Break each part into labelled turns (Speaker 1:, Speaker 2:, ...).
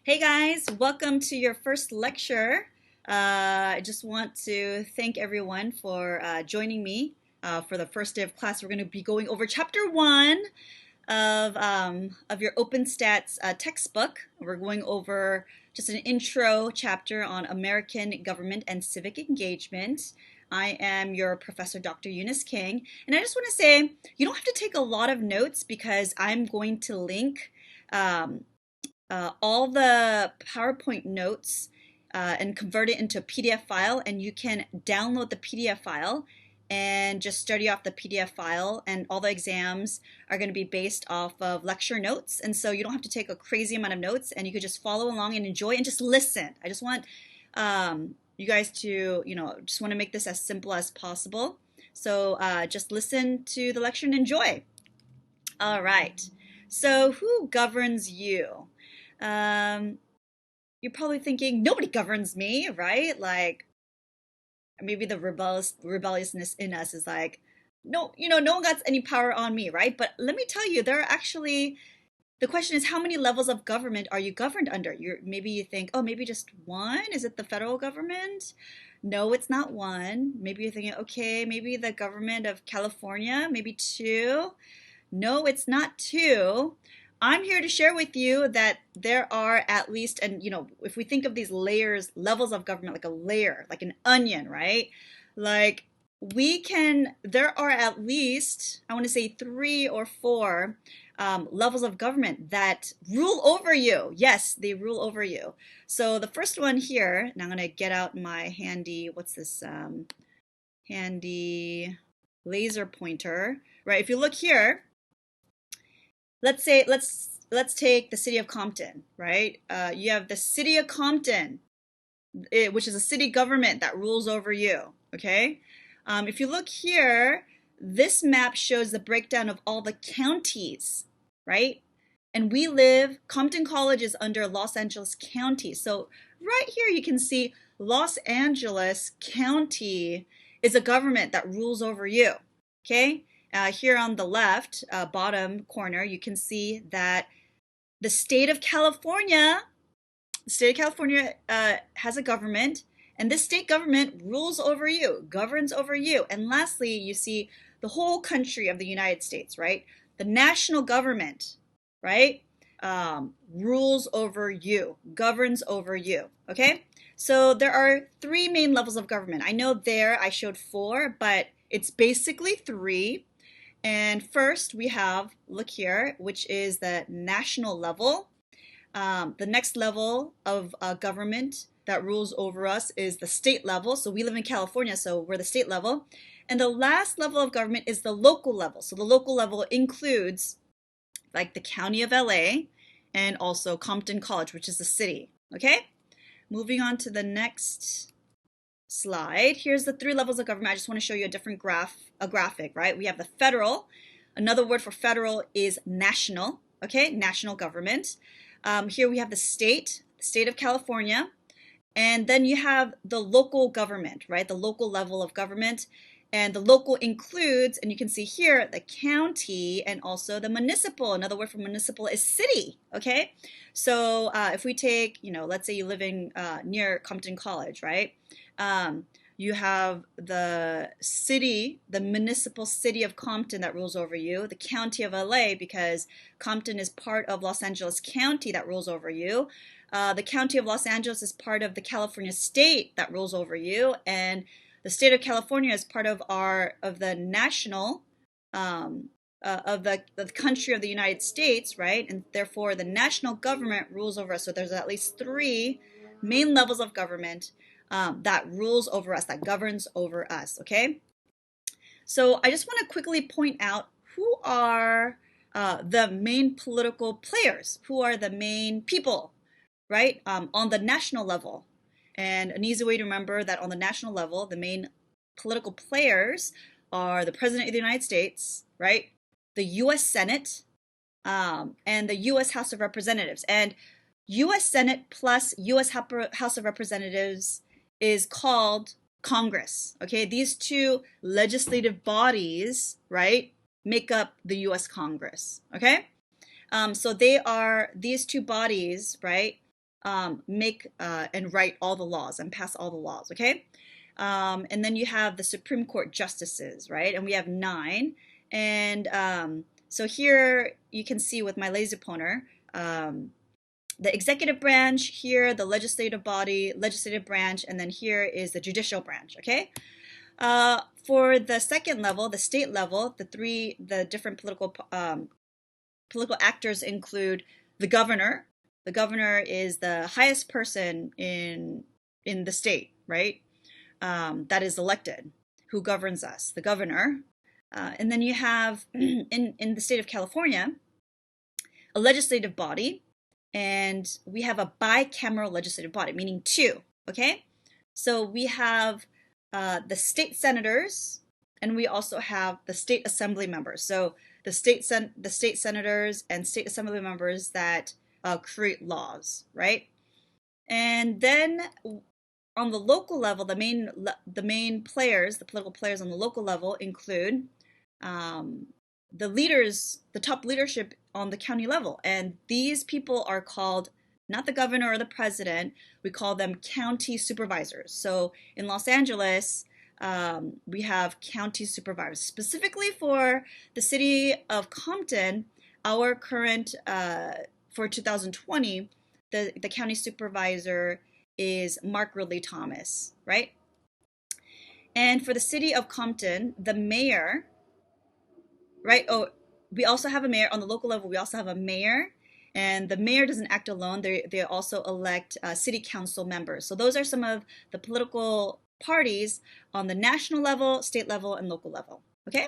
Speaker 1: Hey guys, welcome to your first lecture. I just want to thank everyone for joining me for the first day of class. We're going to be going over chapter 1 of your OpenStats textbook. We're going over just an intro chapter on American government and civic engagement. I am your professor, Dr. Eunice Kang, and I just want to say you don't have to take a lot of notes because I'm going to link all the PowerPoint notes and convert it into a PDF file, and you can download the PDF file and just study off the PDF file, and all the exams are going to be based off of lecture notes, and so you don't have to take a crazy amount of notes, and you could just follow along and enjoy and just listen. I just want you guys to, just want to make this as simple as possible. So just listen to the lecture and enjoy. All right. So who governs you? You're probably thinking, nobody governs me, right? Like, maybe the rebelliousness in us is like, no, no one got any power on me, right? But let me tell you, there are actually, the question is, how many levels of government are you governed under? Maybe you think, oh, maybe just one? Is it the federal government? No, it's not one. Maybe you're thinking, okay, maybe the government of California, maybe two. No, it's not two. I'm here to share with you that there are at least, and if we think of these layers, levels of government, like a layer, like an onion, right? Like there are at least, I want to say 3 or 4 levels of government that rule over you. Yes, they rule over you. So the first one here, now I'm going to get out my handy, what's this, handy laser pointer, right? If you look here, let's take the city of Compton, right? You have the city of Compton, which is a city government that rules over you, okay? If you look here, this map shows the breakdown of all the counties, right? And Compton College is under Los Angeles County. So right here you can see Los Angeles County is a government that rules over you, okay? Here on the left, bottom corner, you can see that the state of California has a government, and this state government rules over you, governs over you. And lastly, you see the whole country of the United States, right? The national government, right, rules over you, governs over you, okay? So there are 3 main levels of government. I know there I showed 4, but it's basically 3. And first we have, look here, which is the national level. The next level of government that rules over us is the state level. So we live in California, so we're the state level. And the last level of government is the local level. So the local level includes like the county of LA and also Compton College, which is the city. Okay? Moving on to the next slide. Here's the 3 levels of government. I just want to show you a different graphic, right? We have the federal. Another word for federal is national, okay? National government. Here we have the state of California. And then you have the local government, right? The local level of government. And the local includes, and you can see here, the county and also the municipal. Another word for municipal is city, okay? So if we take, let's say you live in near Compton College, right? You have the city, the municipal city of Compton that rules over you, the county of LA, because Compton is part of Los Angeles County that rules over you. The county of Los Angeles is part of the California state that rules over you, and the state of California is part of the national of the country of the United States, right? And therefore the national government rules over us. So there's at least 3 main levels of government that rules over us, that governs over us, okay? So I just want to quickly point out who are the main political players, who are the main people, right, on the national level. And an easy way to remember that on the national level, the main political players are the President of the United States, right, the U.S. Senate, and the U.S. House of Representatives. And U.S. Senate plus U.S. House of Representatives is called Congress, okay? These 2 legislative bodies, right, make up the U.S. Congress, okay? So these 2 bodies, right, make and write all the laws and pass all the laws, okay? And then you have the Supreme Court justices, right? And we have 9. And so here you can see with my laser pointer, the executive branch, here the legislative body, legislative branch, and then here is the judicial branch, okay? For the second level, the state level, the different political actors include the governor. The governor is the highest person in the state, right? That is elected, who governs us, the governor. And then you have in the state of California a legislative body, and we have a bicameral legislative body, meaning 2. Okay, so we have the state senators, and we also have the state assembly members. So the state senators and state assembly members that create laws, right? And then on the local level, the main players, the political players on the local level include the leaders, the top leadership on the county level. And these people are called not the governor or the president, we call them county supervisors. So in Los Angeles, we have county supervisors. Specifically for the city of Compton, our current, for 2020, the county supervisor is Mark Ridley Thomas, right? And for the city of Compton, the mayor, right? Oh, we also have a mayor on the local level. We also have a mayor, and the mayor doesn't act alone. They also elect city council members. So those are some of the political parties on the national level, state level, and local level. Okay.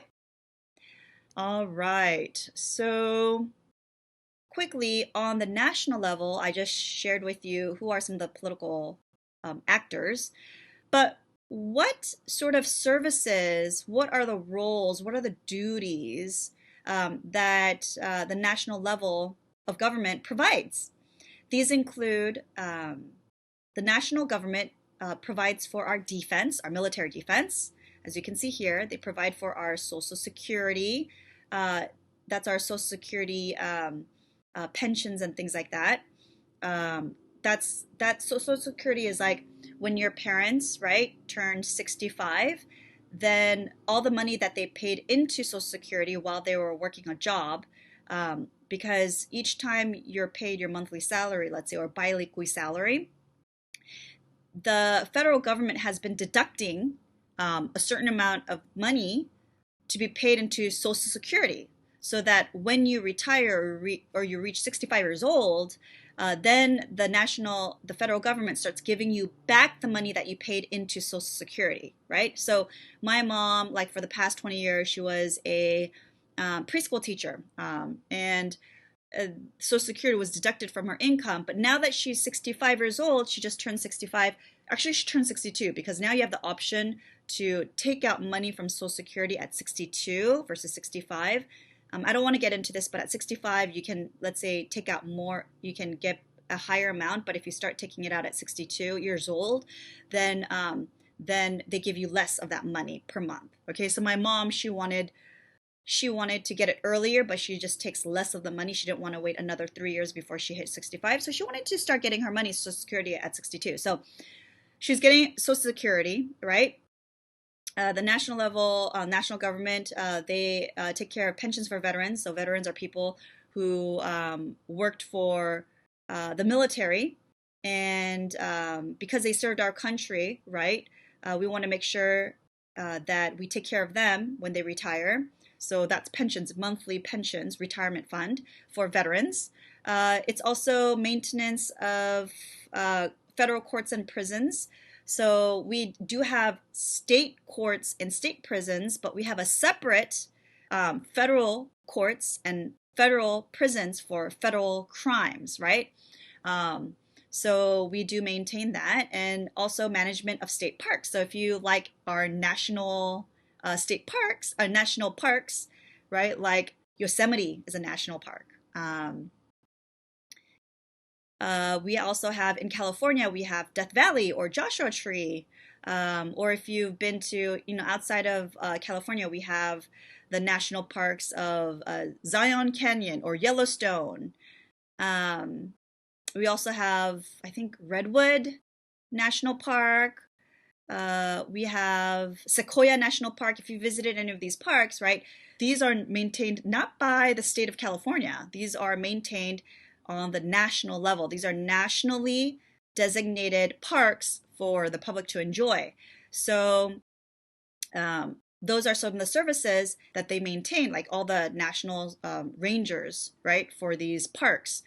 Speaker 1: All right. So quickly on the national level, I just shared with you who are some of the political actors, but what sort of services, what are the roles, what are the duties that the national level of government provides? These include the national government provides for our defense, our military defense. As you can see here, they provide for our Social Security. That's our Social Security pensions and things like that. That Social Security is like when your parents, right, turned 65, then all the money that they paid into Social Security while they were working a job, because each time you're paid your monthly salary, let's say, or biweekly salary, the federal government has been deducting a certain amount of money to be paid into Social Security, so that when you retire or you reach 65 years old, then the federal government starts giving you back the money that you paid into Social Security, right? So my mom, like for the past 20 years, she was a preschool teacher, and Social Security was deducted from her income. But now that she's 65 years old, she just turned 65. Actually, she turned 62, because now you have the option to take out money from Social Security at 62 versus 65. I don't want to get into this, but at 65, you can, let's say, take out more. You can get a higher amount, but if you start taking it out at 62 years old, then they give you less of that money per month. Okay, so my mom, she wanted to get it earlier, but she just takes less of the money. She didn't want to wait another 3 years before she hit 65, so she wanted to start getting her money, Social Security, at 62. So she's getting Social Security, right? The national level, national government, they take care of pensions for veterans. So veterans are people who worked for the military, and because they served our country, right? We want to make sure that we take care of them when they retire. So that's pensions, monthly pensions, retirement fund for veterans. It's also maintenance of federal courts and prisons. So we do have state courts and state prisons, but we have a separate federal courts and federal prisons for federal crimes, right? So we do maintain that, and also management of state parks. So if you like our national state parks, national parks, right? Like Yosemite is a national park. We also have in California, we have Death Valley or Joshua Tree. Or if you've been to, outside of California, we have the national parks of Zion Canyon or Yellowstone. We also have, I think, Redwood National Park. We have Sequoia National Park. If you visited any of these parks, right, these are maintained not by the state of California. These are maintained on the national level. These are nationally designated parks for the public to enjoy. So those are some of the services that they maintain, like all the national rangers, right, for these parks.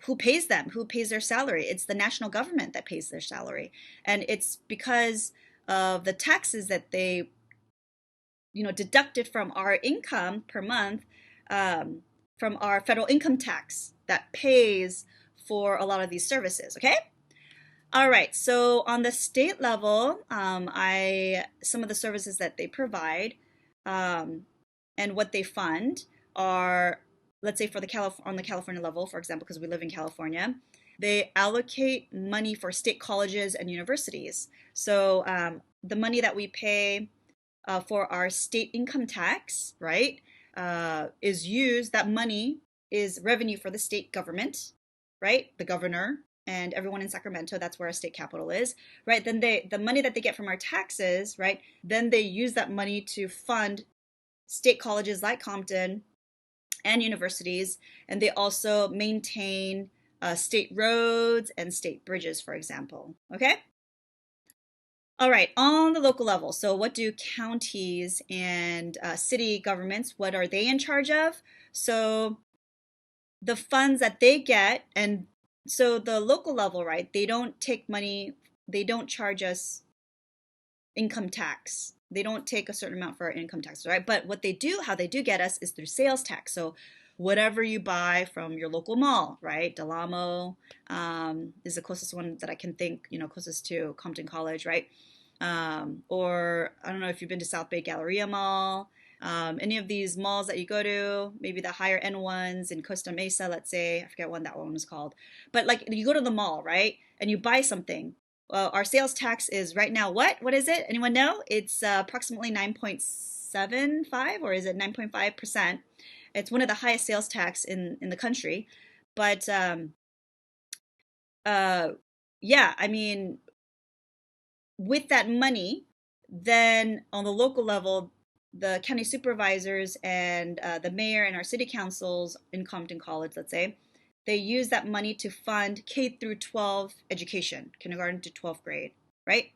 Speaker 1: Who pays them? Who pays their salary? It's the national government that pays their salary. And it's because of the taxes that they, deducted from our income per month, from our federal income tax that pays for a lot of these services, okay? All right, so on the state level, some of the services that they provide and what they fund are, let's say on the California level, for example, because we live in California, they allocate money for state colleges and universities. So the money that we pay for our state income tax, right, is used. That money is revenue for the state government, right? The governor and everyone in Sacramento, that's where our state capital is, right? Then the money that they get from our taxes, right? Then they use that money to fund state colleges like Compton and universities, and they also maintain state roads and state bridges, for example. Okay. All right, on the local level, so what do counties and city governments, what are they in charge of? So the funds that they get, and so the local level, right, they don't take money, they don't charge us income tax. They don't take a certain amount for our income tax, right? But what they do, how they do get us is through sales tax. So whatever you buy from your local mall, right? Del Amo is the closest one that I can think, closest to Compton College, right? Or I don't know if you've been to South Bay Galleria Mall, any of these malls that you go to, maybe the higher end ones in Costa Mesa, let's say, I forget what that one was called. But like you go to the mall, right? And you buy something. Our sales tax is right now what? What is it? Anyone know? It's approximately 9.75, or is it 9.5%? It's one of the highest sales tax in the country. But yeah, I mean, with that money, then on the local level, the county supervisors and the mayor and our city councils in Compton College, let's say, they use that money to fund K through 12 education, kindergarten to 12th grade, right?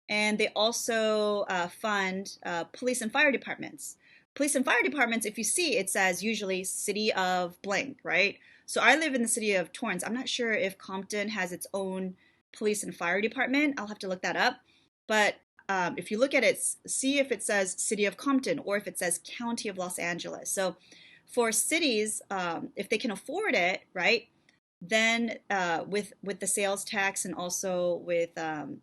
Speaker 1: And they also fund police and fire departments. Police and fire departments, if you see, it says usually city of blank, right? So I live in the city of Torrance. I'm not sure if Compton has its own police and fire department. I'll have to look that up. But if you look at it, see if it says city of Compton or if it says county of Los Angeles. So for cities, if they can afford it, right, then with the sales tax and also with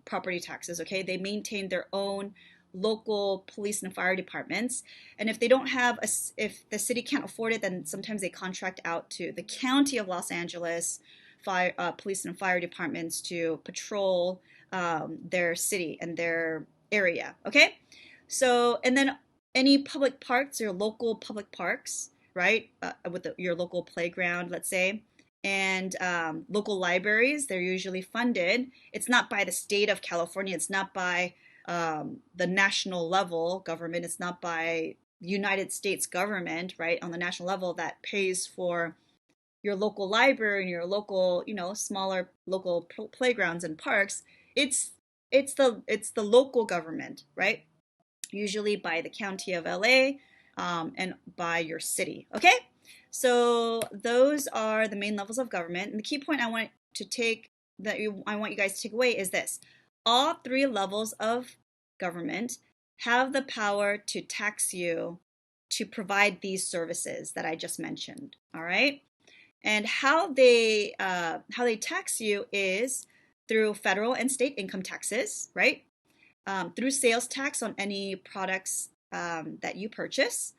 Speaker 1: property taxes, okay, they maintain their own local police and fire departments. And if they don't have if the city can't afford it, then sometimes they contract out to the county of Los Angeles fire police and fire departments to patrol their city and their area. Okay, so and then any public parks or local public parks, right, with your local playground, let's say, and local libraries, they're usually funded. It's not by the state of California. It's not by the national level government. It's not by the United States government, right, on the national level that pays for your local library and your local, smaller local playgrounds and parks. It's the local government, right? Usually by the county of LA and by your city. Okay, so those are the main levels of government. And the key point I want you guys to take away is this: all three levels of government have the power to tax you to provide these services that I just mentioned. All right, and how they tax you is through federal and state income taxes, right? Through sales tax on any products that you purchase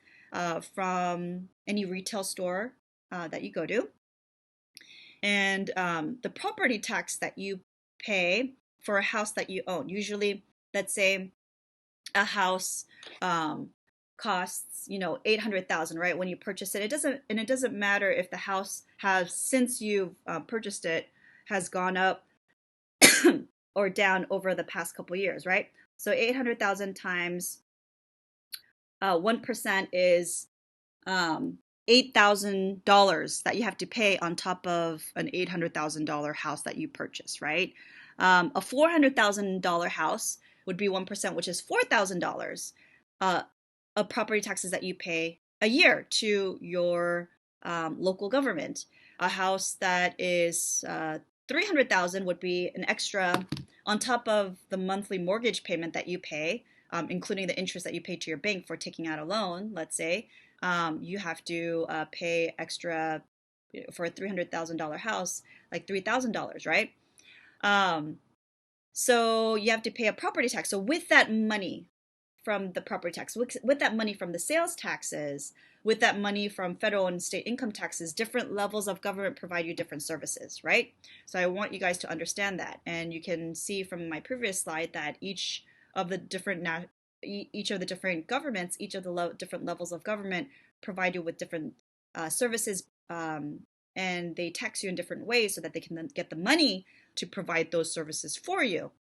Speaker 1: from any retail store that you go to, and the property tax that you pay for a house that you own. Usually, let's say a house costs, 800,000, right? When you purchase it, it doesn't matter if the house has, since you've purchased it, has gone up or down over the past couple years, right? So 800,000 times 1% is $8,000 that you have to pay on top of an $800,000 house that you purchase, right? A $400,000 house would be 1%, which is $4,000 of property taxes that you pay a year to your local government. A house that is 300,000 would be an extra on top of the monthly mortgage payment that you pay, including the interest that you pay to your bank for taking out a loan, let's say. You have to pay extra for a $300,000 house, like $3,000, right? So you have to pay a property tax. So with that money from the property tax, with that money from the sales taxes, with that money from federal and state income taxes, different levels of government provide you different services, right? So I want you guys to understand that. And you can see from my previous slide that each of the different governments, each of the different levels of government provide you with different services, and they tax you in different ways so that they can then get the money to provide those services for you.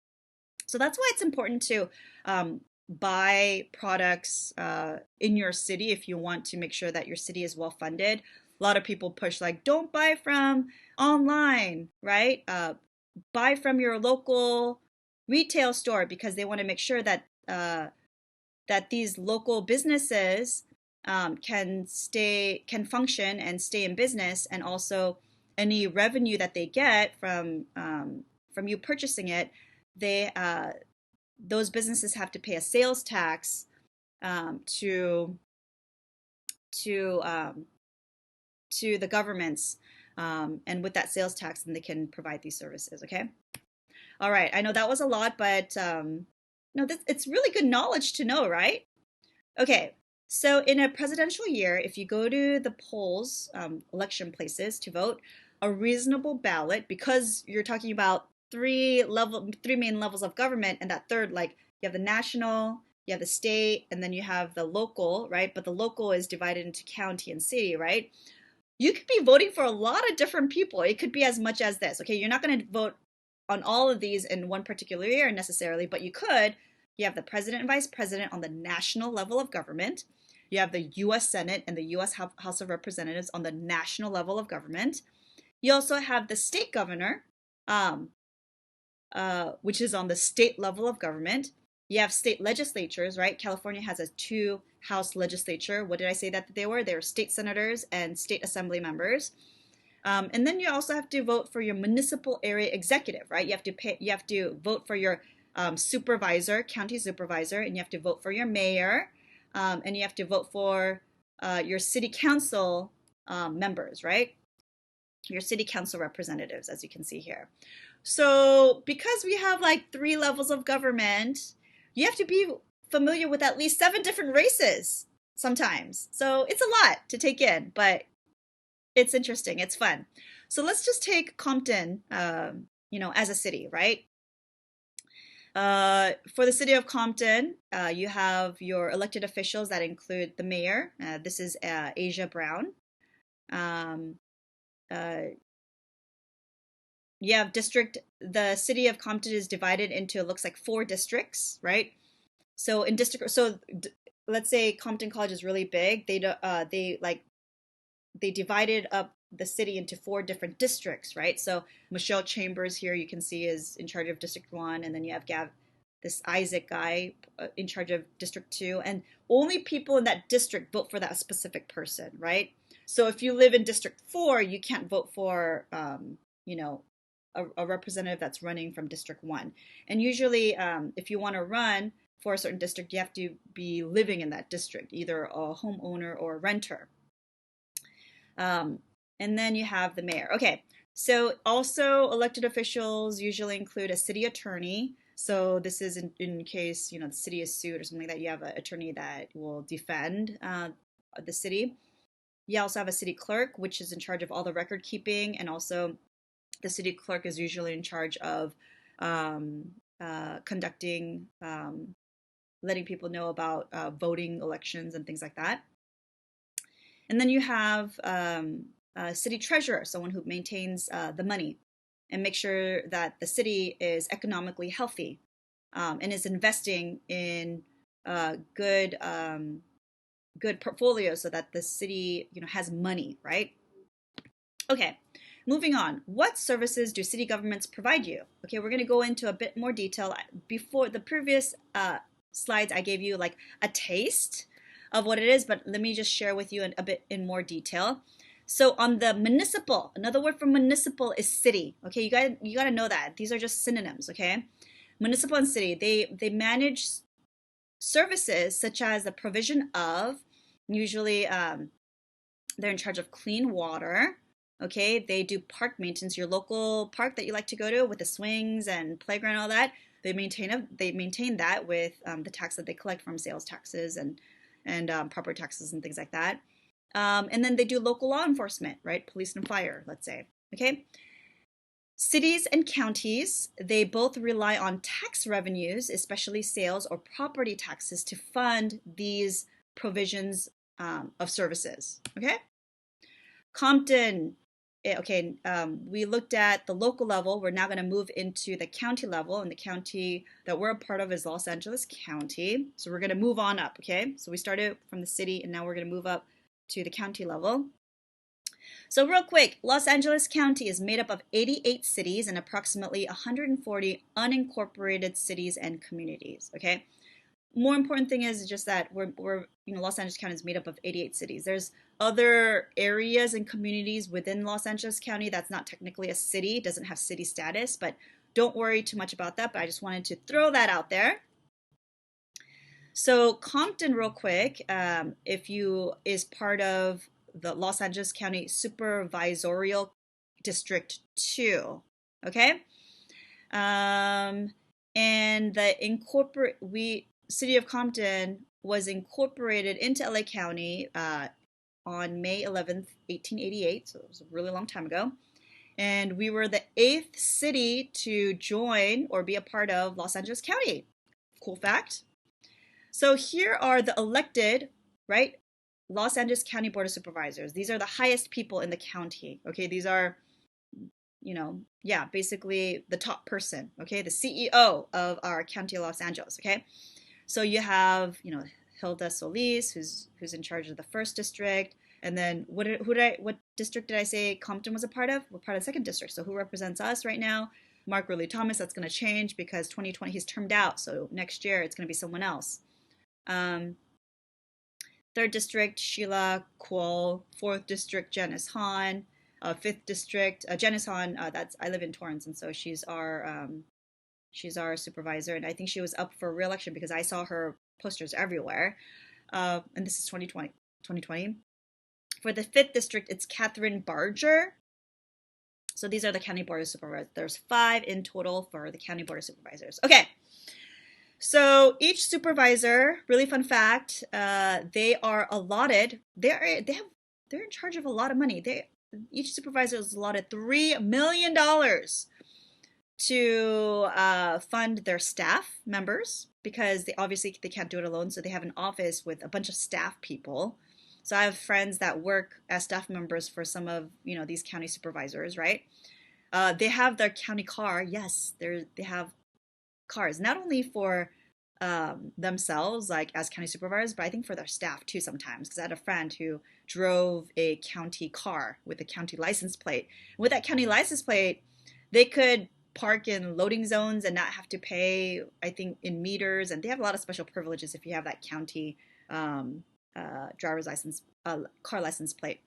Speaker 1: So that's why it's important to buy products in your city if you want to make sure that your city is well funded. A lot of people push like, don't buy from online, right? Buy from your local retail store, because they want to make sure that that these local businesses can function and stay in business, and also any revenue that they get from you purchasing it, those businesses have to pay a sales tax to the governments, and with that sales tax, then they can provide these services. Okay. All right. I know that was a lot, but it's really good knowledge to know, right? Okay. So in a presidential year, if you go to the polls, election places to vote, a reasonable ballot, because you're talking about three main levels of government, and that third, like you have the national, you have the state, and then you have the local, right? But the local is divided into county and city, right? You could be voting for a lot of different people. It could be as much as this. Okay, you're not going to vote on all of these in one particular year necessarily, but you could. You have the president and vice president on the national level of government. You have the U.S. Senate and the U.S. House of Representatives on the national level of government. You also have the state governor, which is on the state level of government. You have state legislatures, right? California has a 2-house legislature. What did I say that they were? They were state senators and state assembly members. And then you also have to vote for your municipal area executive, right? You have to vote for your supervisor, county supervisor, and you have to vote for your mayor, and you have to vote for your city council members, right? Your city council representatives, as you can see here. So because we have like 3 levels of government, you have to be familiar with at least 7 different races sometimes. So it's a lot to take in, but it's interesting. It's fun. So let's just take Compton, as a city, right? For the city of Compton, you have your elected officials that include the mayor. This is Asia Brown. You have the city of Compton is divided into, it looks like 4 districts, right? So let's say Compton College is really big. They divided up the city into 4 different districts, right? So Michelle Chambers here, you can see, is in charge of District 1, and then you have this Isaac guy in charge of District 2, and only people in that district vote for that specific person, right? So if you live in District 4, you can't vote for, a representative that's running from District 1. And usually, if you want to run for a certain district, you have to be living in that district, either a homeowner or a renter. And then you have the mayor. Okay, so also elected officials usually include a city attorney. So this is in case, the city is sued or something like that, you have an attorney that will defend the city. You also have a city clerk, which is in charge of all the record keeping, and also the city clerk is usually in charge of conducting letting people know about voting, elections, and things like that. And then you have a city treasurer, someone who maintains the money and make sure that the city is economically healthy and is investing in good good portfolios so that the city, has money, right? Okay, moving on. What services do city governments provide you? Okay, we're going to go into a bit more detail. Before the previous slides, I gave you like a taste of what it is, but let me just share with you a bit in more detail. So on the municipal, another word for municipal is city. Okay, you got to know that. These are just synonyms, okay? Municipal and city, they manage services such as the provision of, usually they're in charge of clean water. Okay, they do park maintenance, your local park that you like to go to with the swings and playground and all that. They maintain that with the tax that they collect from sales taxes and property taxes and things like that. And then they do local law enforcement, right? Police and fire, let's say. Okay. Cities and counties, they both rely on tax revenues, especially sales or property taxes, to fund these provisions of services. Okay. Compton, okay, we looked at the local level. We're now going to move into the county level, and the county that we're a part of is Los Angeles County. So we're going to move on up, okay? So we started from the city, and now we're going to move up to the county level. So real quick, Los Angeles County is made up of 88 cities and approximately 140 unincorporated cities and communities, okay? More important thing is just that we're Los Angeles County is made up of 88 cities. There's other areas and communities within Los Angeles County that's not technically a city, doesn't have city status, but don't worry too much about that. But I just wanted to throw that out there. So Compton, real quick, is part of the Los Angeles County Supervisorial District 2, okay? And the City of Compton was incorporated into LA County on May 11th, 1888, so it was a really long time ago. And we were the 8th city to join or be a part of Los Angeles County. Cool fact. So here are the elected, right, Los Angeles County Board of Supervisors. These are the highest people in the county, okay? These are, basically the top person, okay? The CEO of our county of Los Angeles, okay? So you have, Hilda Solis, who's in charge of the 1st district, and then what district did I say Compton was a part of? We're part of the 2nd district. So who represents us right now? Mark Ridley Thomas. That's going to change because 2020 he's termed out. So next year it's going to be someone else. 3rd district Sheila Kuo, 4th district Janice Han, 5th district Janice Han. I live in Torrance, and so she's our supervisor, and I think she was up for re-election because I saw her posters everywhere. And this is 2020. For the 5th district, it's Catherine Barger. So these are the County Board of Supervisors. There's 5 in total for the County Board of Supervisors. Okay. So each supervisor, really fun fact, they are allotted. They're in charge of a lot of money. Each supervisor is allotted $3 million to fund their staff members because they can't do it alone. So they have an office with a bunch of staff people. So I have friends that work as staff members for some of these county supervisors, right? They have their county car. Yes, they have cars, not only for themselves, like as county supervisors, but I think for their staff too sometimes. Because I had a friend who drove a county car with a county license plate. With that county license plate, they could park in loading zones and not have to pay, I think, in meters. And they have a lot of special privileges if you have that county driver's license, car license plate.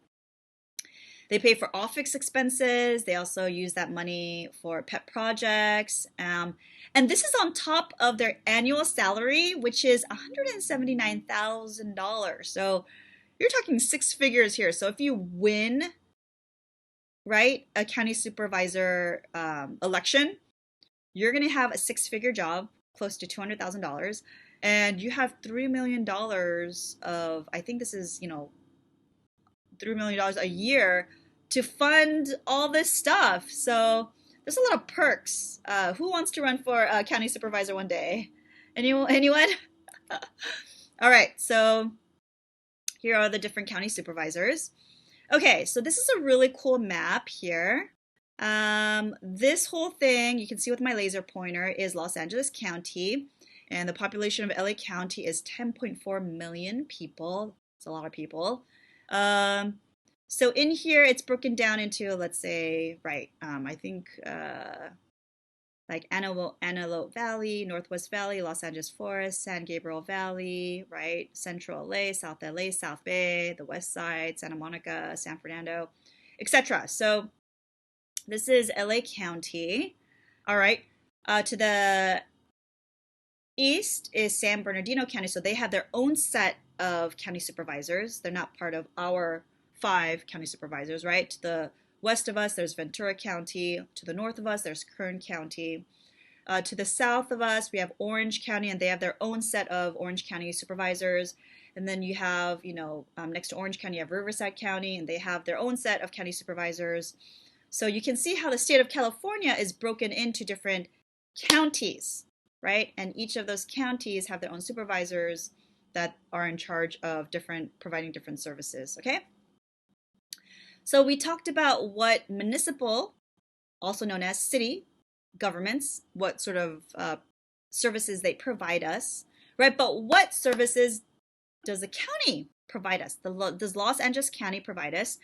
Speaker 1: They pay for office expenses. They also use that money for pet projects. And this is on top of their annual salary, which is $179,000. So you're talking 6 figures here. So if you win, right, a county supervisor election, you're going to have a 6-figure job, close to $200,000. And you have $3 million of, I think this is, $3 million a year to fund all this stuff. So there's a lot of perks. Who wants to run for county supervisor one day? Anyone? All right, so here are the different county supervisors. Okay, so this is a really cool map here. This whole thing, you can see with my laser pointer, is Los Angeles County, and the population of LA County is 10.4 million people. It's a lot of people. So in here, it's broken down into, let's say, right, I think like Antelope Valley, Northwest Valley, Los Angeles Forest, San Gabriel Valley, right? Central LA, South LA, South Bay, the West Side, Santa Monica, San Fernando, etc. So this is LA County. All right. To the east is San Bernardino County. So they have their own set of county supervisors. They're not part of our 5 county supervisors, right? To the west of us, there's Ventura County. To the north of us, there's Kern County. To the south of us, we have Orange County, and they have their own set of Orange County supervisors. And then you have, next to Orange County, you have Riverside County, and they have their own set of county supervisors. So you can see how the state of California is broken into different counties, right? And each of those counties have their own supervisors that are in charge of providing different services, okay? So we talked about what municipal, also known as city governments, what sort of services they provide us, right? But what services does the county provide us? Does Los Angeles County provide us?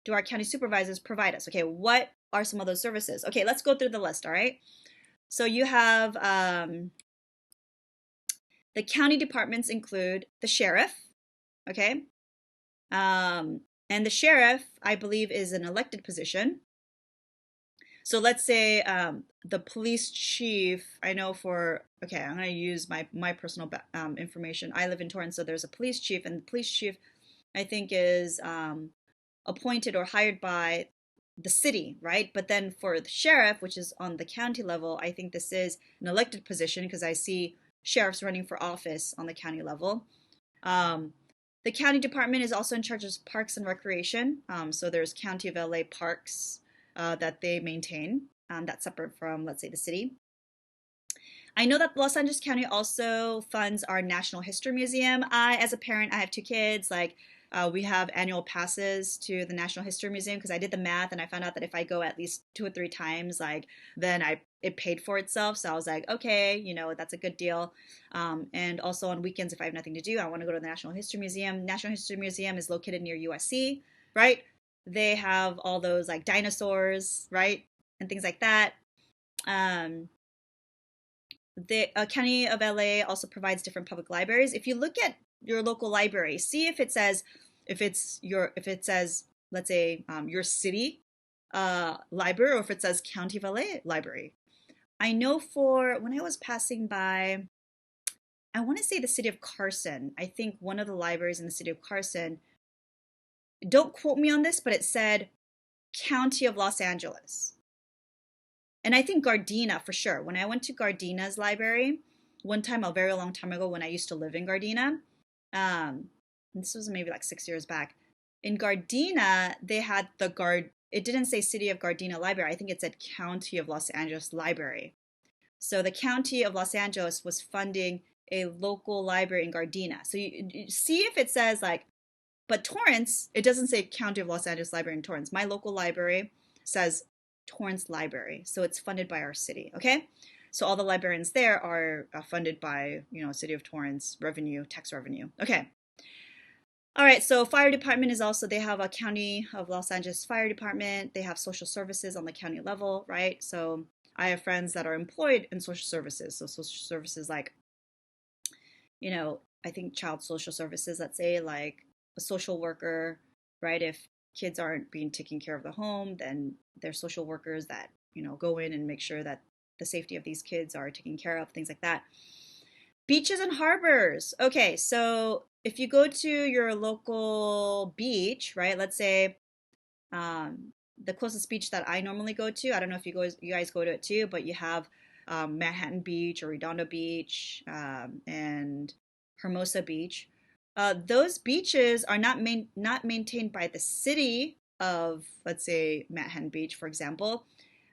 Speaker 1: Do our county supervisors provide us? Okay, what are some of those services? Okay, let's go through the list, all right? So you have the county departments include the sheriff, okay? And the sheriff, I believe, is an elected position. So let's say the police chief, I know okay, I'm going to use my personal information. I live in Torrance, so there's a police chief, and the police chief, I think, is appointed or hired by the city, right? But then for the sheriff, which is on the county level, I think this is an elected position because I see sheriffs running for office on the county level. The county department is also in charge of parks and recreation. So there's County of LA parks that they maintain. That's separate from, let's say, the city. I know that Los Angeles County also funds our National History Museum. As a parent, I have 2 kids. We have annual passes to the National History Museum because I did the math and I found out that if I go at least 2 or 3 times, then it paid for itself. So I was like, okay, that's a good deal. And also on weekends, if I have nothing to do, I want to go to the National History Museum. National History Museum is located near USC, right? They have all those dinosaurs, right? And things like that. The County of LA also provides different public libraries. If you look at your local library, see if it says, let's say, your city library, or if it says County of LA library. I know when I was passing by, I want to say the city of Carson, I think one of the libraries in the city of Carson, don't quote me on this, but it said County of Los Angeles. And I think Gardena for sure. When I went to Gardena's library one time, a very long time ago when I used to live in Gardena, this was maybe 6 years back. In Gardena, they had it didn't say City of Gardena Library. I think it said County of Los Angeles Library. So the County of Los Angeles was funding a local library in Gardena. So you see if it says but Torrance, it doesn't say County of Los Angeles Library in Torrance. My local library says Torrance Library. So it's funded by our city, okay? So all the librarians there are funded by, City of Torrance tax revenue. Okay. All right, so fire department is also, they have a County of Los Angeles Fire Department. They have social services on the county level, right? So I have friends that are employed in social services. So social services I think child social services, let's say a social worker, right? If kids aren't being taken care of the home, then there's social workers that, go in and make sure that the safety of these kids are taken care of, things like that. Beaches and harbors. Okay, so if you go to your local beach, right? Let's say the closest beach that I normally go to, I don't know if you guys go to it too, but you have Manhattan Beach or Redondo Beach and Hermosa Beach. Those beaches are not maintained by the city of, let's say, Manhattan Beach, for example.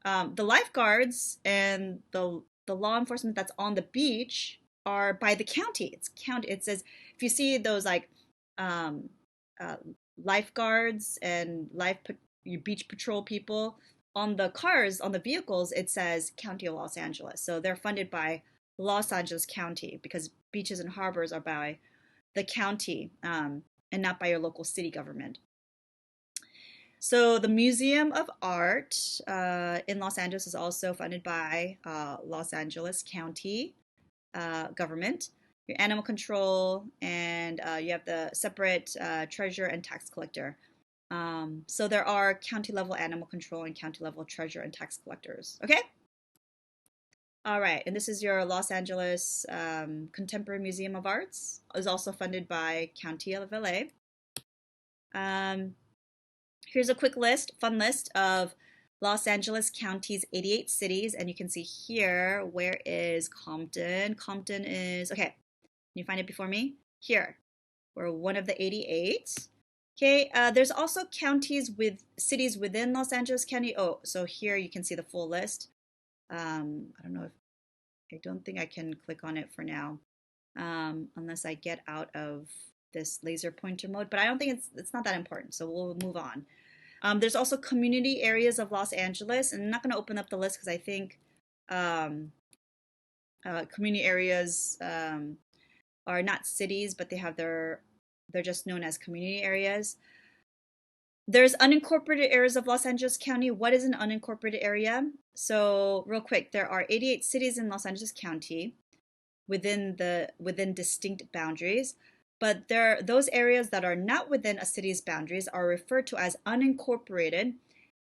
Speaker 1: The lifeguards and the law enforcement that's on the beach are by the county. It's county. It says, if you see those like um, uh, lifeguards and beach patrol people on the cars, on the vehicles, it says County of Los Angeles. So they're funded by Los Angeles County because beaches and harbors are by the county and not by your local city government. So the Museum of Art in Los Angeles is also funded by Los Angeles County government. Your animal control, and you have the separate treasurer and tax collector. So there are county level animal control and county level treasurer and tax collectors. Okay? All right, and this is your Los Angeles Contemporary Museum of Arts. Is also funded by County of LA. Here's a quick list, fun list of Los Angeles County's 88 cities, and you can see here, where is Compton? Compton is, okay, can you find it before me? Here, we're one of the 88. Okay, there's also counties with cities within Los Angeles County. Oh, so here you can see the full list. I don't know if, I don't think I can click on it for now, unless I get out of this laser pointer mode, but I don't think it's not that important, so we'll move on. There's also community areas of Los Angeles, and I'm not going to open up the list because I think community areas are not cities, but they're just known as community areas. There's unincorporated areas of Los Angeles County. What is an unincorporated area? So real quick, there are 88 cities in Los Angeles County within distinct boundaries. But those areas that are not within a city's boundaries are referred to as unincorporated,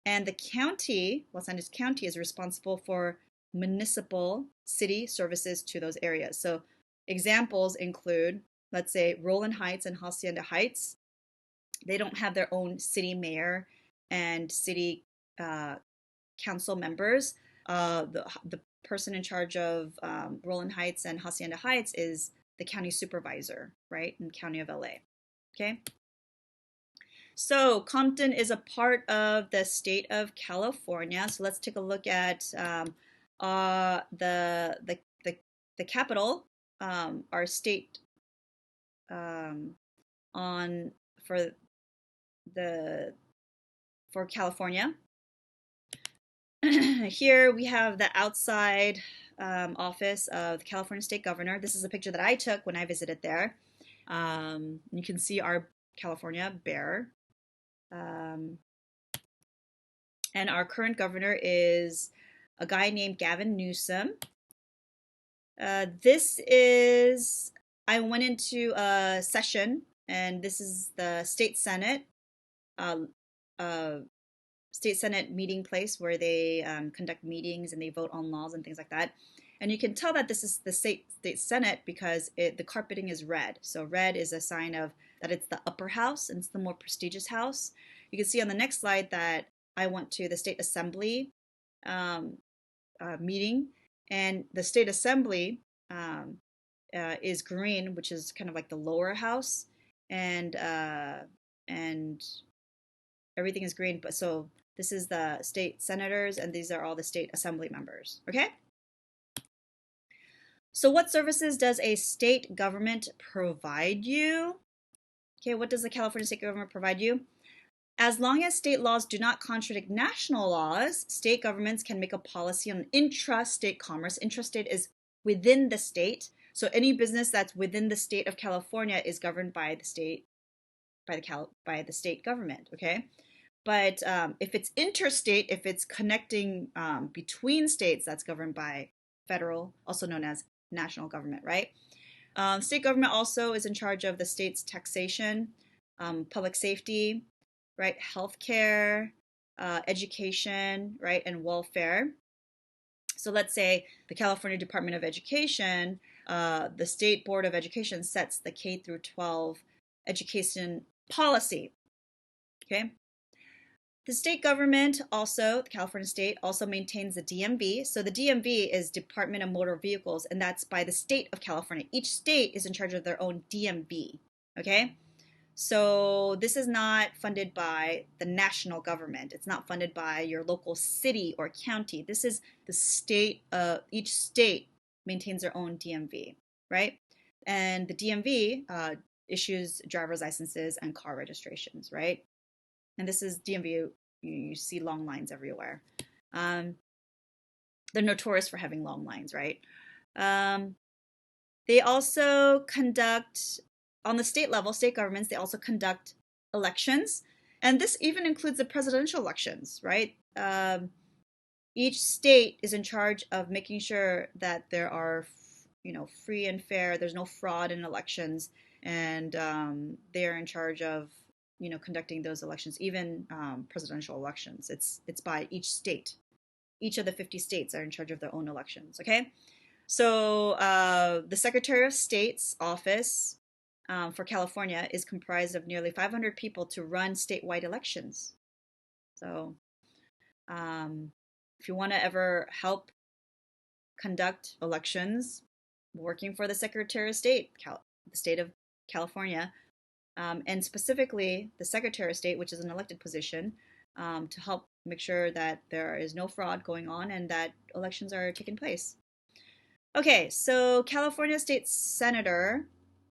Speaker 1: and the county, Los Angeles County, is responsible for municipal city services to those areas. So examples include, let's say, Rowland Heights and Hacienda Heights. They don't have their own city mayor and city council members. The person in charge of Rowland Heights and Hacienda Heights is the county supervisor, right, in the County of LA. Okay. So Compton is a part of the state of California. So let's take a look at the capital, our state for California. Here we have the outside office of the California State Governor. This is a picture that I took when I visited there. You can see our California bear. And our current governor is a guy named Gavin Newsom. I went into a session, and this is the state senate, meeting place where they conduct meetings and they vote on laws and things like that. And you can tell that this is the state senate because the carpeting is red. So red is a sign of that it's the upper house and it's the more prestigious house. You can see on the next slide that I went to the state assembly meeting, and the state assembly is green, which is kind of like the lower house, and everything is green. But so this is the state senators, and these are all the state assembly members. Okay. So what services does a state government provide you? Okay, what does the California state government provide you? As long as state laws do not contradict national laws, state governments can make a policy on intrastate commerce. Intrastate is within the state. So any business that's within the state of California is governed by the state, by the state government, okay? But if it's interstate, if it's connecting between states, that's governed by federal, also known as national government, right? State government also is in charge of the state's taxation, public safety, right? Healthcare, education, right? And welfare. So let's say the California Department of Education, the State Board of Education sets the K through 12 education policy, okay? The state government also, the California state, also maintains the DMV. So the DMV is Department of Motor Vehicles, and that's by the state of California. Each state is in charge of their own DMV, okay? So this is not funded by the national government. It's not funded by your local city or county. This is the state, each state maintains their own DMV, right? And the DMV issues driver's licenses and car registrations, right? And this is DMV, you see long lines everywhere. They're notorious for having long lines, right? They also conduct, on the state level, state governments, they also conduct elections. And this even includes the presidential elections, right? Each state is in charge of making sure that there are, free and fair, there's no fraud in elections, and they're in charge of, conducting those elections, even presidential elections. It's by each state. Each of the 50 states are in charge of their own elections, okay? So the Secretary of State's office for California is comprised of nearly 500 people to run statewide elections. So if you want to ever help conduct elections, working for the Secretary of State, the state of California, and specifically the Secretary of State, which is an elected position, to help make sure that there is no fraud going on and that elections are taking place. Okay, so California State Senator,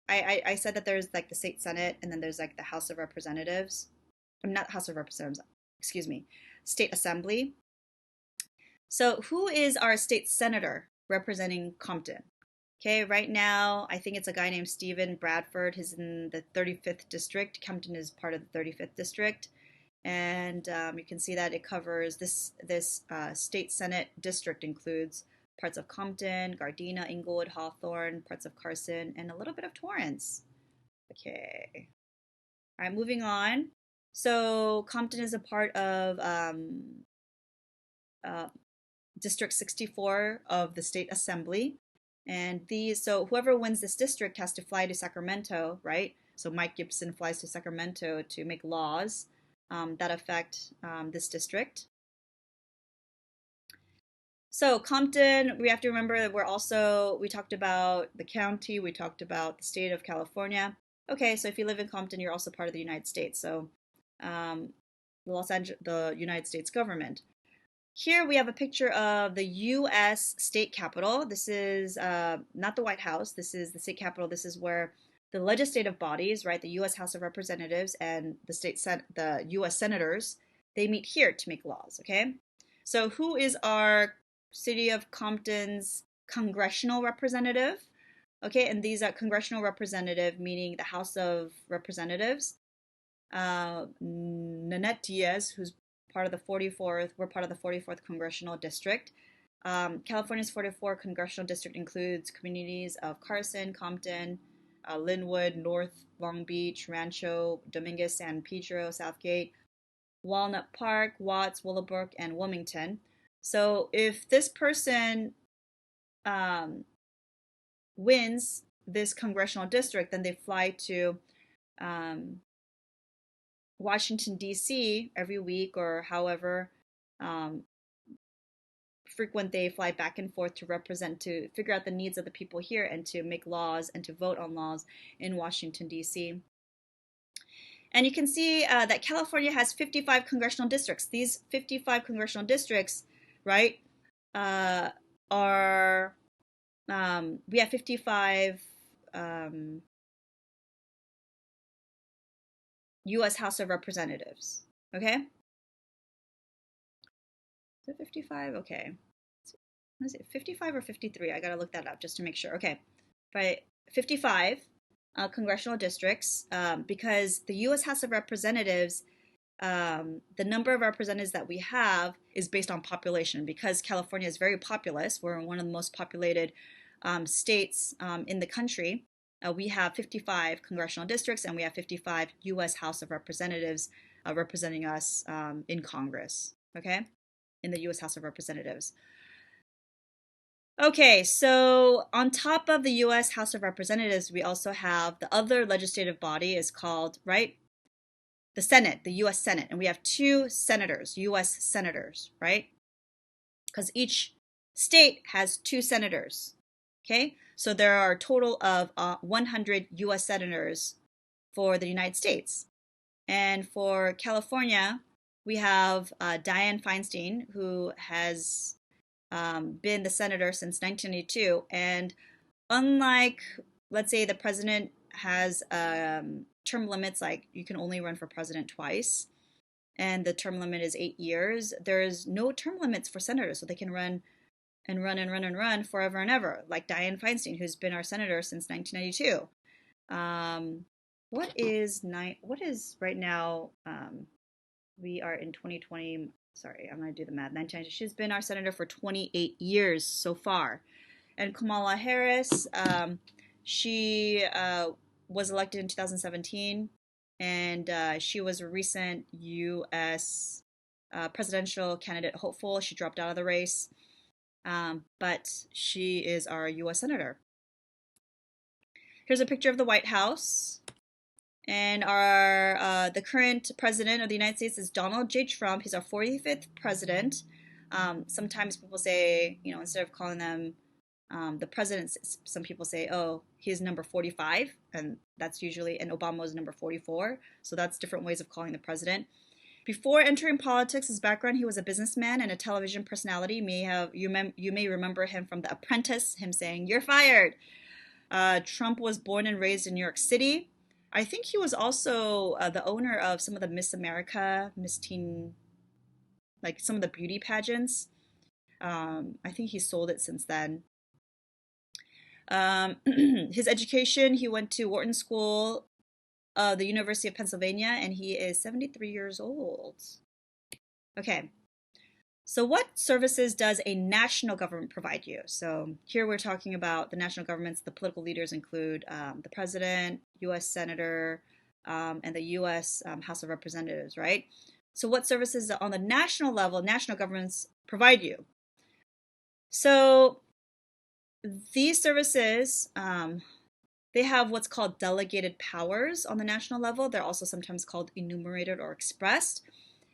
Speaker 1: I said that there's like the State Senate and then there's like the House of Representatives. Not House of Representatives, excuse me, State Assembly. So who is our state senator representing Compton? Okay, right now, I think it's a guy named Stephen Bradford. He's in the 35th district. Compton is part of the 35th district. And you can see that it covers this state senate district includes parts of Compton, Gardena, Inglewood, Hawthorne, parts of Carson, and a little bit of Torrance. Okay. All right, moving on. So Compton is a part of District 64 of the State Assembly. And so whoever wins this district has to fly to Sacramento, right? So Mike Gibson flies to Sacramento to make laws that affect this district. So Compton, we have to remember that we talked about the county, we talked about the state of California. Okay, so if you live in Compton, you're also part of the United States. So the United States government. Here we have a picture of the U.S. state capitol. This is not the White House. This is the state capitol. This is where the legislative bodies, right, the U.S. House of Representatives and the U.S. senators, they meet here to make laws, okay? So who is our city of Compton's congressional representative? Okay, and these are congressional representative, meaning the House of Representatives. Nanette Diaz, who's part of the 44th, we're part of the 44th Congressional District. California's 44th Congressional District includes communities of Carson, Compton, Linwood, North Long Beach, Rancho, Dominguez, San Pedro, Southgate, Walnut Park, Watts, Willowbrook, and Wilmington. So if this person wins this congressional district, then they fly to Washington, D.C. every week or however frequent they fly back and forth to figure out the needs of the people here and to make laws and to vote on laws in Washington, D.C. And you can see that California has 55 congressional districts. These 55 congressional districts, right, we have 55 U.S. House of Representatives, okay? Is it 55? Okay. What is it, 55 or 53? I gotta look that up just to make sure. Okay, by 55 congressional districts, because the U.S. House of Representatives, the number of representatives that we have is based on population. Because California is very populous, we're one of the most populated states in the country. We have 55 congressional districts and we have 55 U.S. House of Representatives representing us in Congress, okay, in the U.S. House of Representatives. Okay, so on top of the U.S. House of Representatives, we also have the other legislative body is called, right, the Senate, the U.S. Senate. And we have 2 senators, U.S. senators, right? Because each state has 2 senators, okay? So there are a total of 100 U.S. senators for the United States. And for California, we have Dianne Feinstein, who has been the senator since 1982. And unlike, let's say the president has term limits, like you can only run for president twice, and the term limit is 8 years. There's no term limits for senators, so they can run and run and run and run forever and ever, like Dianne Feinstein, who's been our senator since 1992. What is right now? We are in 2020. Sorry, I'm going to do the math. 1990. She's been our senator for 28 years so far. And Kamala Harris, she was elected in 2017, and she was a recent U.S. Presidential candidate hopeful. She dropped out of the race, but she is our U.S. Senator. Here's a picture of the White House. And the current president of the United States is Donald J. Trump. He's our 45th president. Sometimes people say, instead of calling them the president, some people say, oh, he's number 45, and that's usually, and Obama was number 44. So that's different ways of calling the president. Before entering politics, his background, he was a businessman and a television personality. You may remember him from The Apprentice, him saying, "You're fired." Trump was born and raised in New York City. I think he was also the owner of some of the Miss America, Miss Teen, like some of the beauty pageants. I think he sold it since then. His education, he went to Wharton School, the University of Pennsylvania, and he is 73 years old. Okay. So what services does a national government provide you? So here we're talking about the national governments. The political leaders include the president, U.S. senator, and the U.S. House of Representatives, right? So what services on the national level, national governments provide you? So these services, they have what's called delegated powers on the national level. They're also sometimes called enumerated or expressed.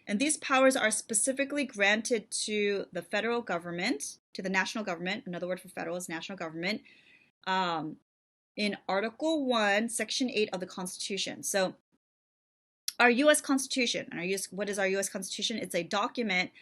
Speaker 1: And these powers are specifically granted to the federal government, to the national government. Another word for federal is national government, in Article 1, Section 8 of the Constitution. So our U.S. Constitution, what is our U.S. Constitution? It's a document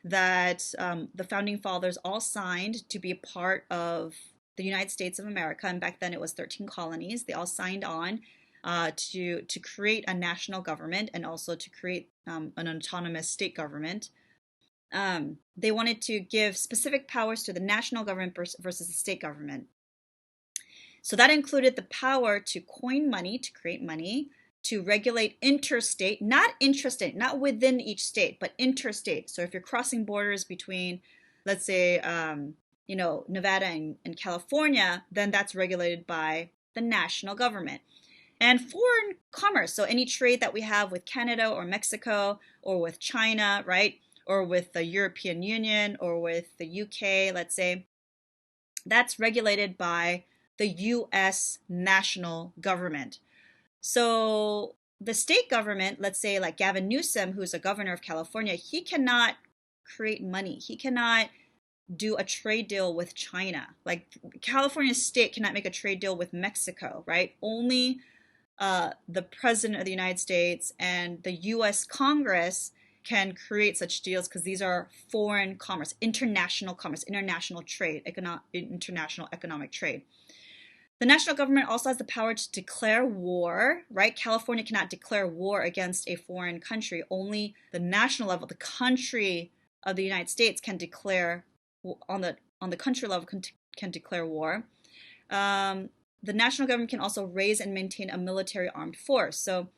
Speaker 1: that the Founding Fathers all signed to be a part of the United States of America. And back then it was 13 colonies. They all signed on to create a national government and also to create an autonomous state government. They wanted to give specific powers to the national government versus the state government. So that included the power to coin money, to create money, to regulate interstate, not intrastate, not within each state, but interstate. So if you're crossing borders between, let's say, Nevada and California, then that's regulated by the national government. And foreign commerce, so any trade that we have with Canada or Mexico or with China, right? Or with the European Union or with the UK, let's say, that's regulated by the US national government. So the state government, let's say like Gavin Newsom, who's a governor of California, he cannot create money. He cannot do a trade deal with China. Like California state cannot make a trade deal with Mexico, right? Only the President of the United States and the U.S. Congress can create such deals because these are foreign commerce, international trade, international economic trade. The national government also has the power to declare war, right? California cannot declare war against a foreign country. Only the national level, the country of the United States can declare, on the country level, can declare war. The national government can also raise and maintain a military armed force. So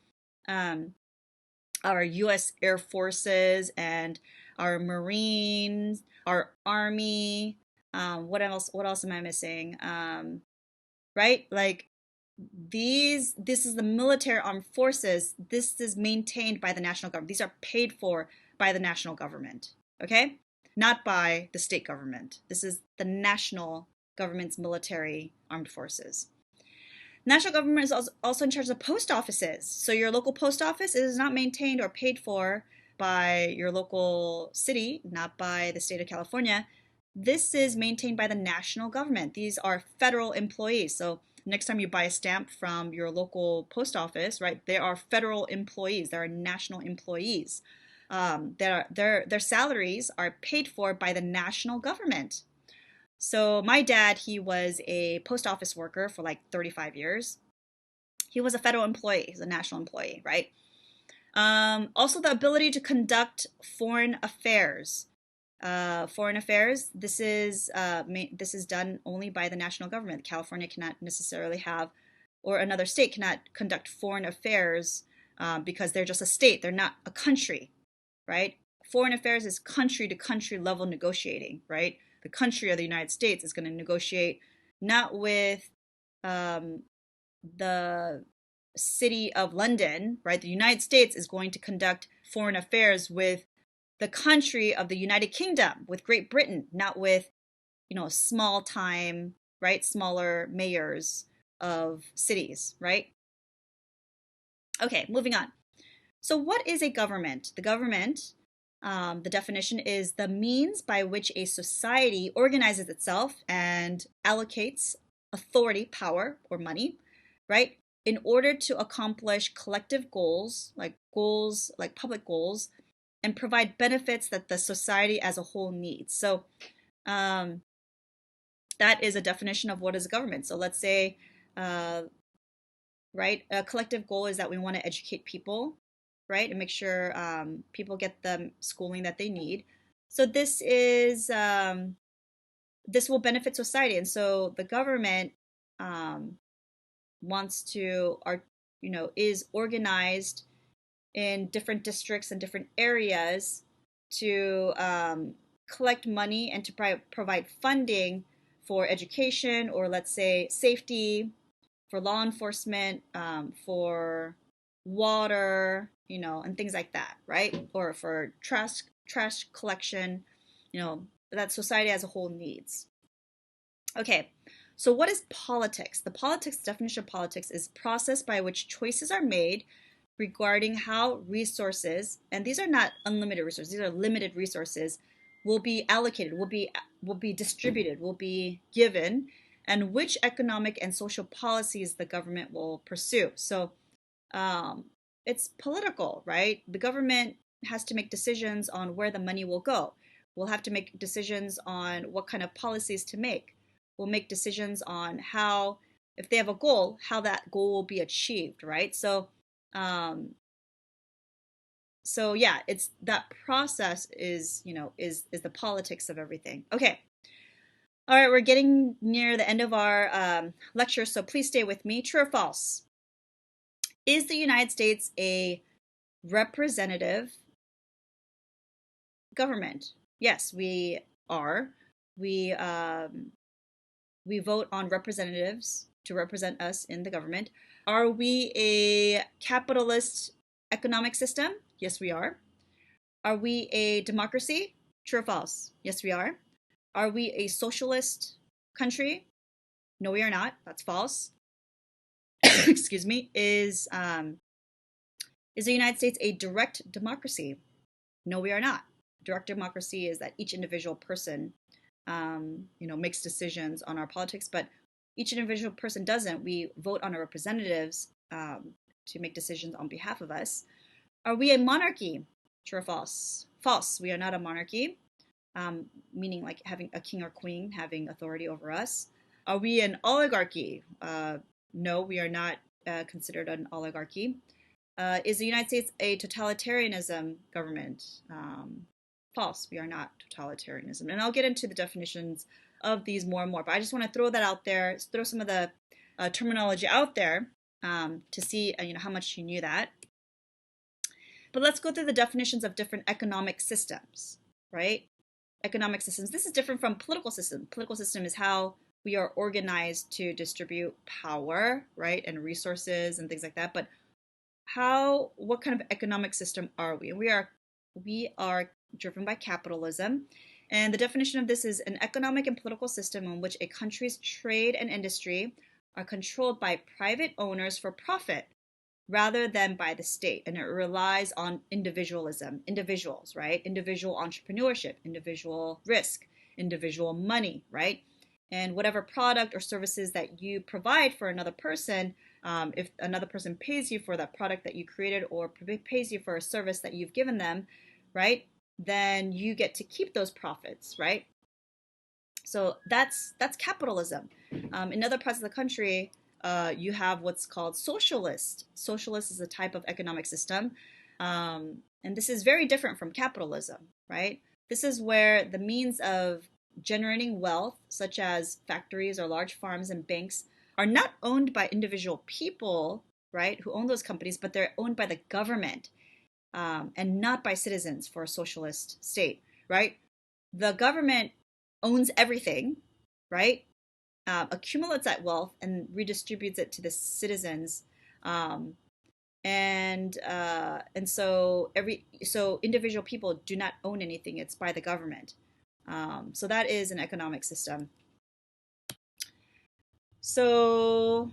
Speaker 1: our U.S. Air Forces and our Marines, our Army, what else am I missing? Right? Like this is the military armed forces. This is maintained by the national government. These are paid for by the national government, okay? Not by the state government. This is the national government's military armed forces. National government is also in charge of post offices. So your local post office is not maintained or paid for by your local city, not by the state of California. This is maintained by the national government. These are federal employees. So next time you buy a stamp from your local post office, right, they are federal employees. They are national employees. Their salaries are paid for by the national government. So my dad, he was a post office worker for like 35 years. He was a federal employee. He's a national employee, right? Also, the ability to conduct foreign affairs. Foreign affairs. This is done only by the national government. California cannot necessarily have, or another state cannot conduct foreign affairs because they're just a state. They're not a country, right? Foreign affairs is country to country level negotiating, right? The country of the United States is going to negotiate not with the city of London, right? The United States is going to conduct foreign affairs with the country of the United Kingdom, with Great Britain, not with, small time, right? Smaller mayors of cities, right? Okay, moving on. So what is a government? The government, the definition is the means by which a society organizes itself and allocates authority, power, or money, right? In order to accomplish collective goals like public goals, and provide benefits that the society as a whole needs. So that is a definition of what is government. So let's say, right, a collective goal is that we want to educate people, right, and make sure people get the schooling that they need. So this will benefit society, and so the government wants to, is organized in different districts and different areas to collect money and to provide funding for education, or let's say safety, for law enforcement, for water, and things like that, right? Or for trash collection, that society as a whole needs. Okay, so what is politics? The definition of politics is process by which choices are made regarding how resources, and these are not unlimited resources, these are limited resources, will be allocated, will be distributed, will be given, and which economic and social policies the government will pursue. So it's political, right? The government has to make decisions on where the money will go. We'll have to make decisions on what kind of policies to make. We'll make decisions on how, if they have a goal, how that goal will be achieved, right? So yeah, it's that process is the politics of everything. Okay. All right, we're getting near the end of our lecture, so please stay with me. True or false? Is the United States a representative government? Yes, we are. We vote on representatives to represent us in the government. Are we a capitalist economic system? Yes, we are. Are we a democracy? True or false? Yes, we are. Are we a socialist country? No, we are not. That's false. Excuse me. Is the United States a direct democracy? No, we are not. Direct democracy is that each individual person, makes decisions on our politics, but each individual person doesn't. We vote on our representatives to make decisions on behalf of us. Are we a monarchy? True or false? False. We are not a monarchy, meaning like having a king or queen having authority over us. Are we an oligarchy? No, we are not considered an oligarchy. Is the United States a totalitarianism government? False. We are not totalitarianism. And I'll get into the definitions of these more and more, but I just want to throw that out there, throw some of the terminology out there to see how much you knew that. But let's go through the definitions of different economic systems, right? Economic systems. This is different from political system. Political system is how we are organized to distribute power, right, and resources and things like that. But what kind of economic system are we? We are driven by capitalism. And the definition of this is an economic and political system in which a country's trade and industry are controlled by private owners for profit rather than by the state. And it relies on individualism, individuals, right? Individual entrepreneurship, individual risk, individual money, right? And whatever product or services that you provide for another person, if another person pays you for that product that you created or pays you for a service that you've given them, right, then you get to keep those profits, right? So that's capitalism. In other parts of the country, you have what's called socialist. Socialist is a type of economic system, and this is very different from capitalism, right? This is where the means of generating wealth, such as factories or large farms and banks, are not owned by individual people, right, who own those companies, but they're owned by the government, and not by citizens for a socialist state, right? The government owns everything, right? Accumulates that wealth and redistributes it to the citizens, um, and so individual people do not own anything; it's by the government. So that is an economic system. So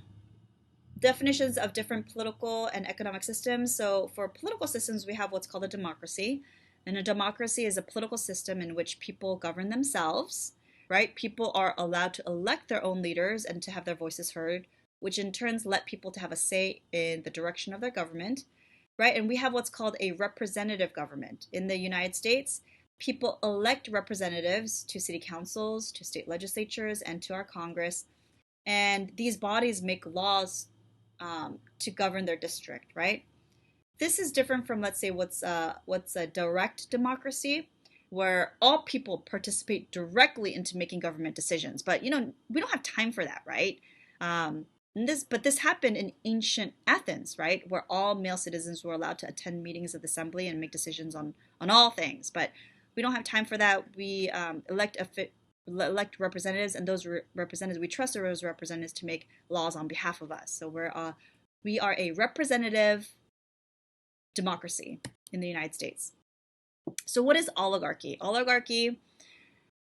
Speaker 1: definitions of different political and economic systems. So for political systems, we have what's called a democracy. And a democracy is a political system in which people govern themselves, right? People are allowed to elect their own leaders and to have their voices heard, which in turn let people to have a say in the direction of their government, right? And we have what's called a representative government. In the United States, people elect representatives to city councils, to state legislatures, and to our Congress. And these bodies make laws to govern their district, right? This is different from, let's say, what's a direct democracy, where all people participate directly into making government decisions. But we don't have time for that, right? But this happened in ancient Athens, right, where all male citizens were allowed to attend meetings of the assembly and make decisions on all things. But we don't have time for that. We elect representatives, and those representatives, we trust those representatives to make laws on behalf of us. So we are a representative democracy in the United States. So what is oligarchy? Oligarchy,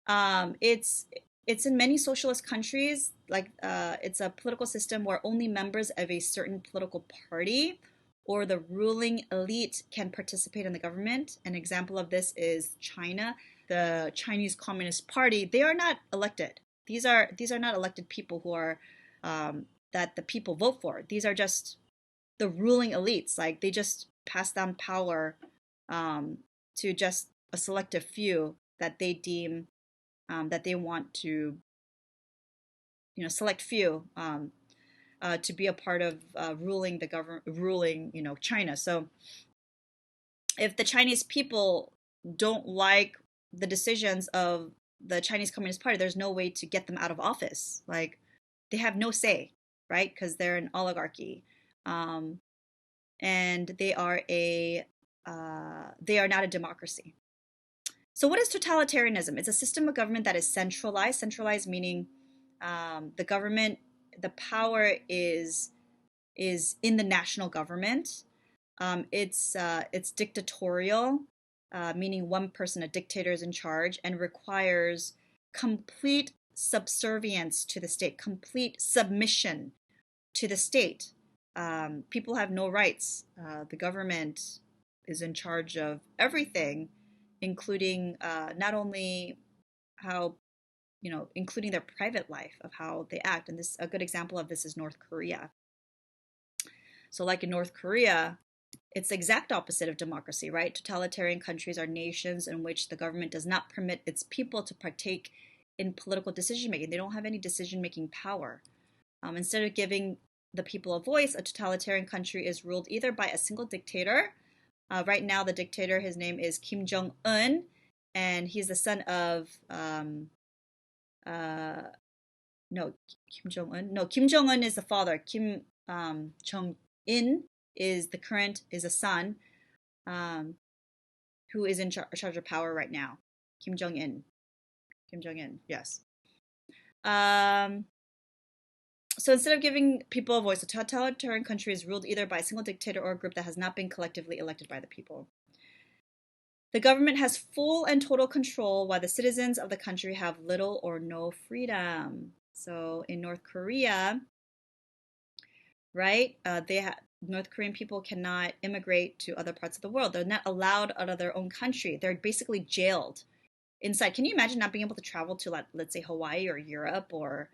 Speaker 1: it's in many socialist countries. Like it's a political system where only members of a certain political party or the ruling elite can participate in the government. An example of this is China. The Chinese Communist Party, they are not elected. These are not elected people who are that the people vote for. These are just the ruling elites. Like they just pass down power to just a selective few that they deem that they want to, select few to be a part of ruling the government, ruling China. So if the Chinese people don't like the decisions of the Chinese Communist Party, there's no way to get them out of office. Like they have no say, right? Because they're an oligarchy, and they are not a democracy. So what is totalitarianism? It's a system of government that is centralized. Centralized meaning the government, the power is in the national government. It's dictatorial, meaning one person, a dictator, is in charge, and requires complete subservience to the state, complete submission to the state. People have no rights. The government is in charge of everything, including not only how, including their private life, of how they act. And a good example of this is North Korea. So like in North Korea, it's the exact opposite of democracy, right? Totalitarian countries are nations in which the government does not permit its people to partake in political decision making. They don't have any decision making power. Instead of giving the people a voice, a totalitarian country is ruled either by a single dictator. Right now, the dictator, his name is Kim Jong-un, and he's the son of Kim Jong-un is the father. Kim Jong-in is a son, who is in charge of power right now. Kim Jong-in, yes. So instead of giving people a voice, a totalitarian country is ruled either by a single dictator or a group that has not been collectively elected by the people. The government has full and total control, while the citizens of the country have little or no freedom. So in North Korea, right, North Korean people cannot immigrate to other parts of the world. They're not allowed out of their own country. They're basically jailed inside. Can you imagine not being able to travel to, let's say, Hawaii or Europe or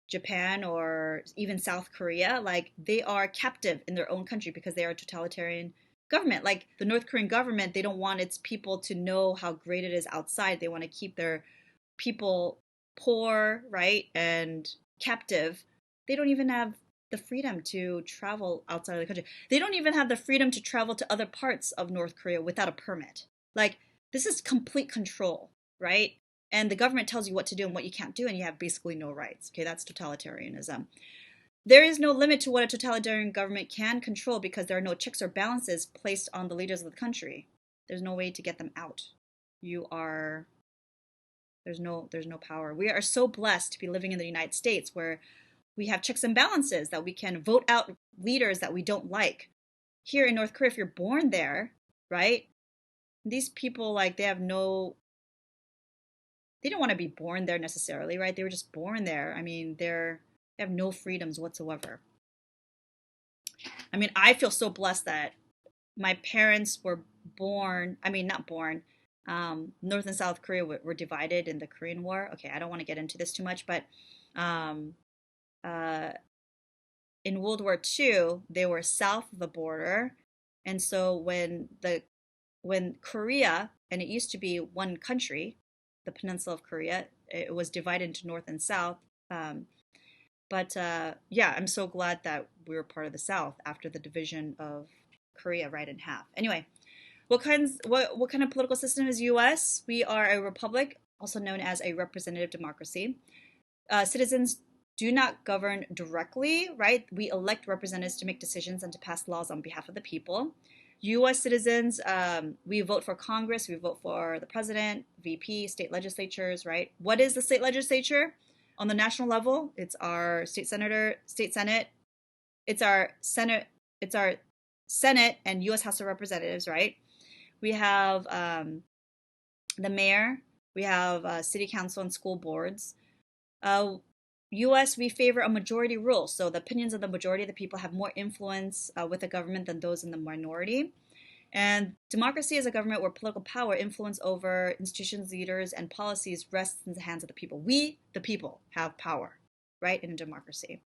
Speaker 1: Japan or even South Korea? Like they are captive in their own country because they are a totalitarian government. Like the North Korean government, they don't want its people to know how great it is outside. They want to keep their people poor, right, and captive, they don't even have the freedom to travel outside of the country. They don't even have the freedom to travel to other parts of North Korea without a permit. Like, this is complete control, right? And the government tells you what to do and what you can't do, and you have basically no rights. Okay, that's totalitarianism. There is no limit to what a totalitarian government can control because there are no checks or balances placed on the leaders of the country. There's no way to get them out. You are there's no power. We are so blessed to be living in the United States where we have checks and balances that we can vote out leaders that we don't like. Here in North Korea, if you're born there, right? These people like they don't want to be born there necessarily, right? They were just born there. I mean, they have no freedoms whatsoever. I mean, I feel so blessed that my parents were born, I mean, not born, North and South Korea were divided in the Korean War. Okay, I don't want to get into this too much, but um, uh, in World War II, they were south of the border. And so when Korea, and it used to be one country, the peninsula of Korea, it was divided into North and South. Um, but yeah, I'm so glad that we were part of the South after the division of Korea right in half. Anyway, what kind of political system is U.S.? We are a republic, also known as a representative democracy. Citizens do not govern directly, right? We elect representatives to make decisions and to pass laws on behalf of the people. U.S. citizens, we vote for Congress, we vote for the president, VP, state legislatures, right? What is the state legislature? On the national level, it's our state senator, state senate, it's our senate, and U.S. House of Representatives, right? We have the mayor, we have city council and school boards. U.S., we favor a majority rule, so the opinions of the majority of the people have more influence with the government than those in the minority. And democracy is a government where political power, influence over institutions, leaders, and policies rests in the hands of the people. We, the people, have power, right, in a democracy.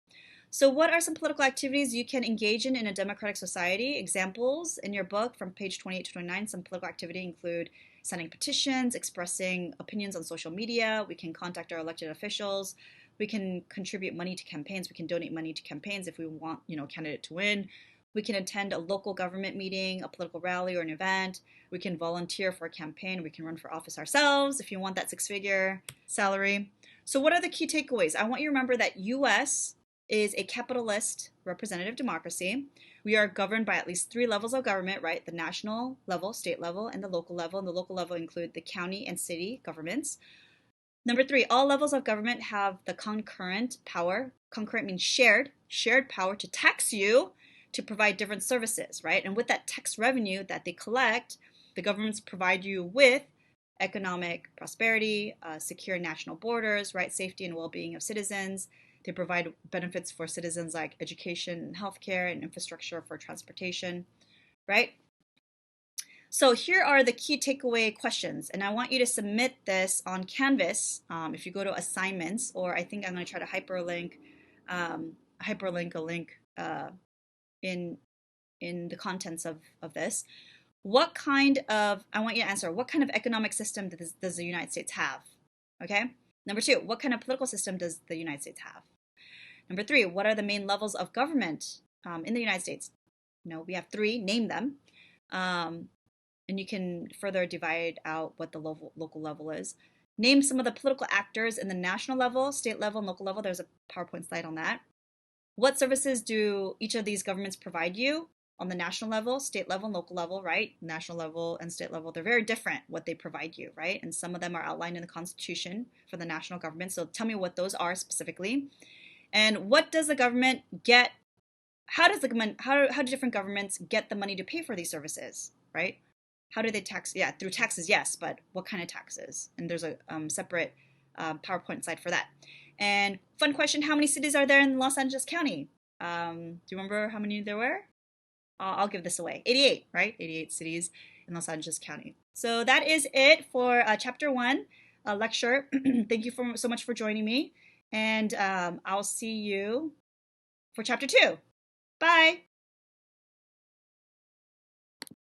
Speaker 1: So what are some political activities you can engage in a democratic society? Examples in your book from page 28 to 29, some political activity include signing petitions, expressing opinions on social media. We can contact our elected officials. We can contribute money to campaigns. We can donate money to campaigns if we want, candidate to win. We can attend a local government meeting, a political rally, or an event. We can volunteer for a campaign. We can run for office ourselves if you want that six-figure salary. So what are the key takeaways? I want you to remember that U.S. is a capitalist representative democracy. We are governed by at least 3 levels of government, right? The national level, state level, and the local level. And the local level include the county and city governments. Number 3, all levels of government have the concurrent power. Concurrent means shared power to tax you to provide different services, right? And with that tax revenue that they collect, the governments provide you with economic prosperity, secure national borders, right? Safety and well-being of citizens. They provide benefits for citizens like education and healthcare and infrastructure for transportation, right? So here are the key takeaway questions, and I want you to submit this on Canvas if you go to assignments, or I think I'm going to try to hyperlink a link in the contents of this. I want you to answer, what kind of economic system does the United States have? Okay. Number 2, what kind of political system does the United States have? Number 3, what are the main levels of government in the United States? We have 3, name them. And you can further divide out what the local level is. Name some of the political actors in the national level, state level, and local level. There's a PowerPoint slide on that. What services do each of these governments provide you on the national level, state level, and local level, right? National level and state level, they're very different what they provide you, right? And some of them are outlined in the Constitution for the national government. So tell me what those are specifically. And what does the government get? How do different governments get the money to pay for these services, right? How do they tax? Yeah, through taxes, yes, but what kind of taxes? And there's a separate PowerPoint slide for that. And fun question, how many cities are there in Los Angeles County? Do you remember how many there were? I'll give this away. 88, right? 88 cities in Los Angeles County. So that is it for Chapter 1 lecture. Thank you so much for joining me. And I'll see you for Chapter 2. Bye!